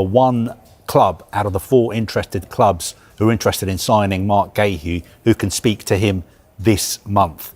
One club out of the 4 interested clubs who are interested in signing Marc Guehi, who can speak to him this month.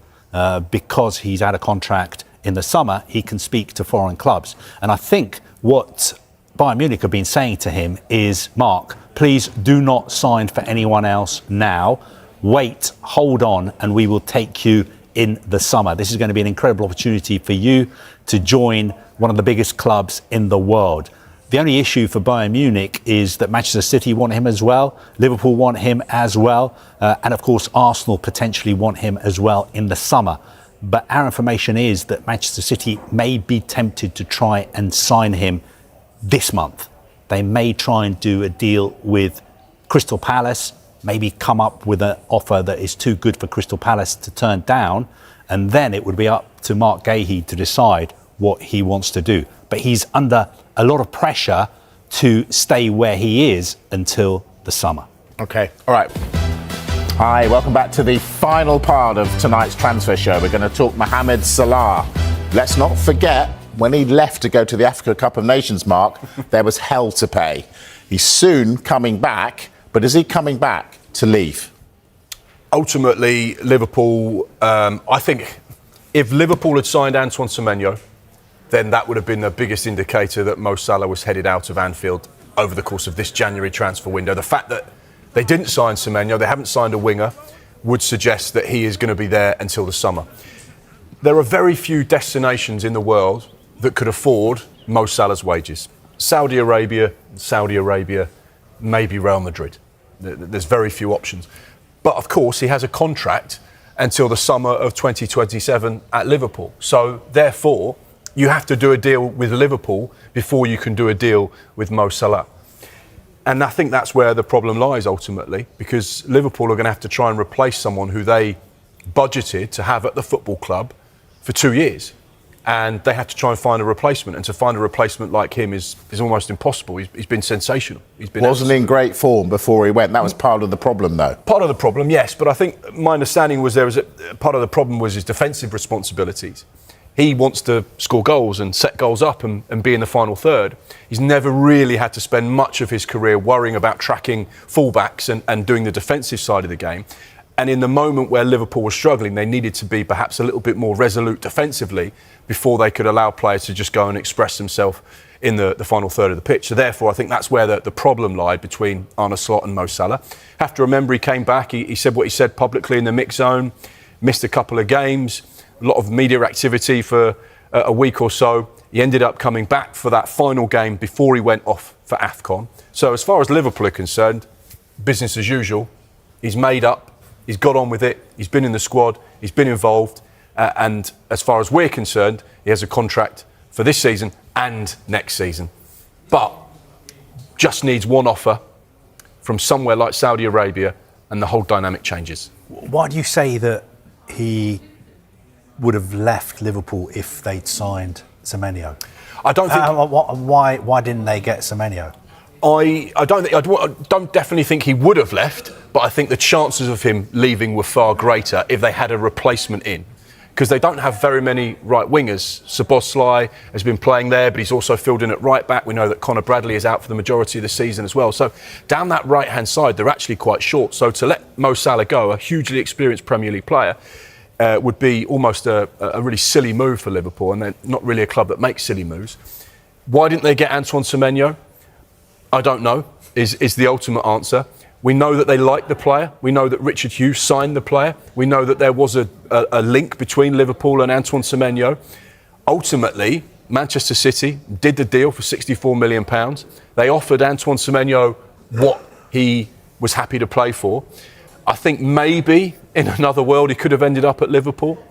Because he's out of contract in the summer, he can speak to foreign clubs. And I think what Bayern Munich have been saying to him is, Marc, please do not sign for anyone else now. Wait, hold on, and we will take you in the summer. This is going to be an incredible opportunity for you to join one of the biggest clubs in the world. The only issue for Bayern Munich is that Manchester City want him as well, Liverpool want him as well, and of course Arsenal potentially want him as well in the summer. But our information is that Manchester City may be tempted to try and sign him this month. They may try and do a deal with Crystal Palace, maybe come up with an offer that is too good for Crystal Palace to turn down, and then it would be up to Marc Guehi to decide what he wants to do. But he's under a lot of pressure to stay where he is until the summer. Okay, all right. Hi, welcome back to the final part of tonight's transfer show. We're going to talk Mohamed Salah. Let's not forget, when he left to go to the Africa Cup of Nations, Mark, there was hell to pay. He's soon coming back, but is he coming back to leave? Ultimately, Liverpool, I think if Liverpool had signed Antoine Semenyo, then that would have been the biggest indicator that Mo Salah was headed out of Anfield over the course of this January transfer window. The fact that they didn't sign Semenyo, they haven't signed a winger, would suggest that he is going to be there until the summer. There are very few destinations in the world that could afford Mo Salah's wages. Saudi Arabia, maybe Real Madrid. There's very few options. But of course, he has a contract until the summer of 2027 at Liverpool. So therefore, you have to do a deal with Liverpool before you can do a deal with Mo Salah. And I think that's where the problem lies ultimately, because Liverpool are going to have to try and replace someone who they budgeted to have at the football club for 2 years. And they have to try and find a replacement. And to find a replacement like him is almost impossible. He's been sensational. Wasn't in great form before he went. That was part of the problem, though. Part of the problem, yes. But I think my understanding was part of the problem was his defensive responsibilities. He wants to score goals and set goals up and be in the final third. He's never really had to spend much of his career worrying about tracking fullbacks and doing the defensive side of the game. And in the moment where Liverpool was struggling, they needed to be perhaps a little bit more resolute defensively before they could allow players to just go and express themselves in the final third of the pitch. So therefore, I think that's where the problem lied between Arne Slot and Mo Salah. Have to remember he came back, he said what he said publicly in the mix zone, missed a couple of games, a lot of media activity for a week or so. He ended up coming back for that final game before he went off for AFCON. So as far as Liverpool are concerned, business as usual. He's made up, he's got on with it, he's been in the squad, he's been involved, and as far as we're concerned, he has a contract for this season and next season. But just needs one offer from somewhere like Saudi Arabia and the whole dynamic changes. Why do you say that he would have left Liverpool if they'd signed Semenyo? I don't think... Why didn't they get Semenyo? I don't definitely think he would have left, but I think the chances of him leaving were far greater if they had a replacement in. Because they don't have very many right wingers. Szoboszlai has been playing there, but he's also filled in at right back. We know that Conor Bradley is out for the majority of the season as well. So down that right-hand side, they're actually quite short. So to let Mo Salah go, a hugely experienced Premier League player, would be almost a really silly move for Liverpool, and they're not really a club that makes silly moves. Why didn't they get Antoine Semenyo? I don't know, is the ultimate answer. We know that they like the player. We know that Richard Hughes signed the player. We know that there was a link between Liverpool and Antoine Semenyo. Ultimately, Manchester City did the deal for £64 million. They offered Antoine Semenyo what he was happy to play for. I think maybe in another world he could have ended up at Liverpool.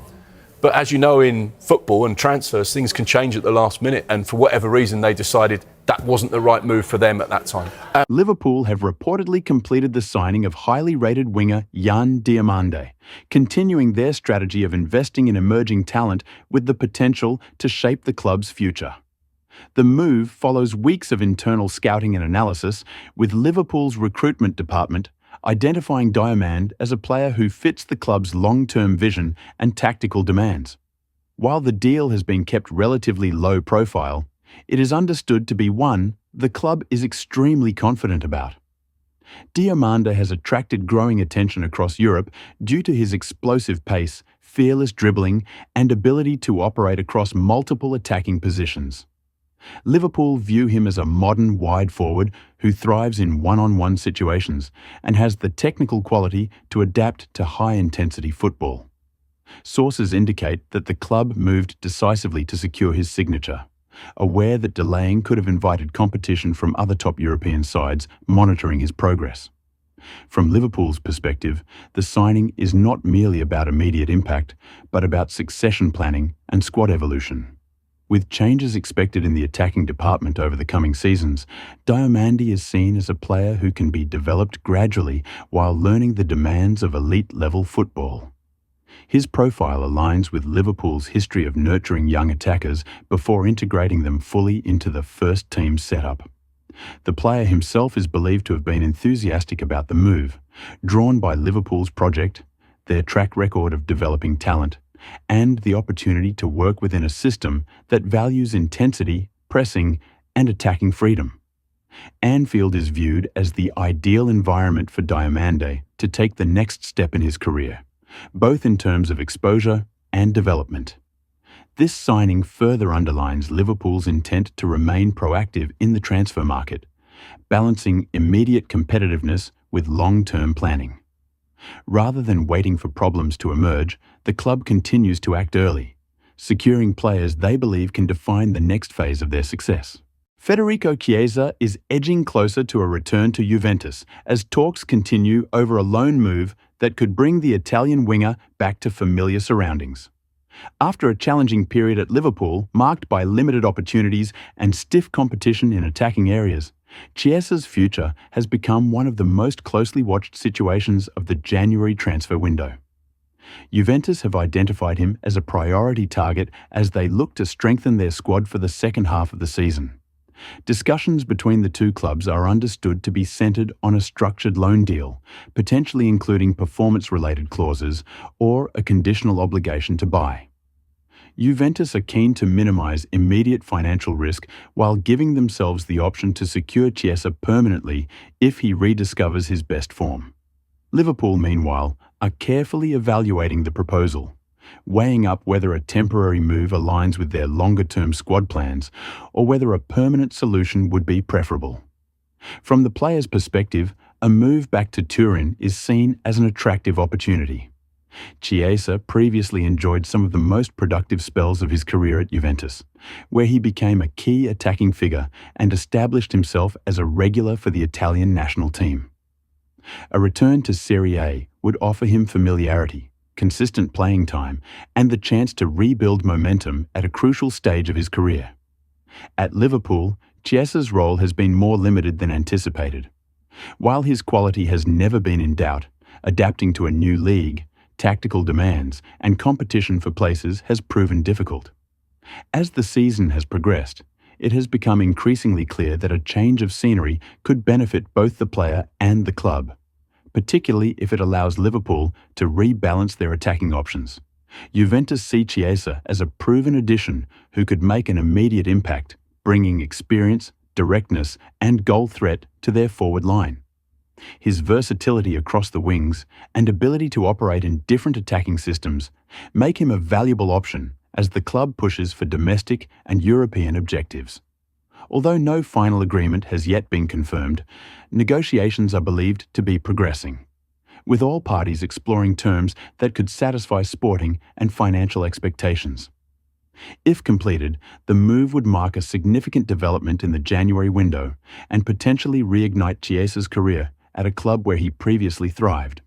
But as you know, in football and transfers, things can change at the last minute. And for whatever reason, they decided that wasn't the right move for them at that time. Liverpool have reportedly completed the signing of highly rated winger Yan Diomande, continuing their strategy of investing in emerging talent with the potential to shape the club's future. The move follows weeks of internal scouting and analysis, with Liverpool's recruitment department identifying Diomande as a player who fits the club's long-term vision and tactical demands. While the deal has been kept relatively low profile, it is understood to be one the club is extremely confident about. Diomande has attracted growing attention across Europe due to his explosive pace, fearless dribbling, and ability to operate across multiple attacking positions. Liverpool view him as a modern wide forward who thrives in one-on-one situations and has the technical quality to adapt to high-intensity football. Sources indicate that the club moved decisively to secure his signature, aware that delaying could have invited competition from other top European sides monitoring his progress. From Liverpool's perspective, the signing is not merely about immediate impact, but about succession planning and squad evolution. With changes expected in the attacking department over the coming seasons, Diomande is seen as a player who can be developed gradually while learning the demands of elite-level football. His profile aligns with Liverpool's history of nurturing young attackers before integrating them fully into the first-team setup. The player himself is believed to have been enthusiastic about the move, drawn by Liverpool's project, their track record of developing talent, and the opportunity to work within a system that values intensity, pressing, and attacking freedom. Anfield is viewed as the ideal environment for Diomande to take the next step in his career, both in terms of exposure and development. This signing further underlines Liverpool's intent to remain proactive in the transfer market, balancing immediate competitiveness with long-term planning. Rather than waiting for problems to emerge, the club continues to act early, securing players they believe can define the next phase of their success. Federico Chiesa is edging closer to a return to Juventus as talks continue over a loan move that could bring the Italian winger back to familiar surroundings. After a challenging period at Liverpool, marked by limited opportunities and stiff competition in attacking areas, Chiesa's future has become one of the most closely watched situations of the January transfer window. Juventus have identified him as a priority target as they look to strengthen their squad for the second half of the season. Discussions between the two clubs are understood to be centred on a structured loan deal, potentially including performance-related clauses or a conditional obligation to buy. Juventus are keen to minimise immediate financial risk while giving themselves the option to secure Chiesa permanently if he rediscovers his best form. Liverpool, meanwhile, are carefully evaluating the proposal, weighing up whether a temporary move aligns with their longer-term squad plans or whether a permanent solution would be preferable. From the player's perspective, a move back to Turin is seen as an attractive opportunity. Chiesa previously enjoyed some of the most productive spells of his career at Juventus, where he became a key attacking figure and established himself as a regular for the Italian national team. A return to Serie A would offer him familiarity, consistent playing time, and the chance to rebuild momentum at a crucial stage of his career. At Liverpool, Chiesa's role has been more limited than anticipated. While his quality has never been in doubt, adapting to a new league, tactical demands, and competition for places has proven difficult. As the season has progressed, it has become increasingly clear that a change of scenery could benefit both the player and the club, particularly if it allows Liverpool to rebalance their attacking options. Juventus see Chiesa as a proven addition who could make an immediate impact, bringing experience, directness, and goal threat to their forward line. His versatility across the wings and ability to operate in different attacking systems make him a valuable option as the club pushes for domestic and European objectives. Although no final agreement has yet been confirmed, negotiations are believed to be progressing, with all parties exploring terms that could satisfy sporting and financial expectations. If completed, the move would mark a significant development in the January window and potentially reignite Chiesa's career at a club where he previously thrived.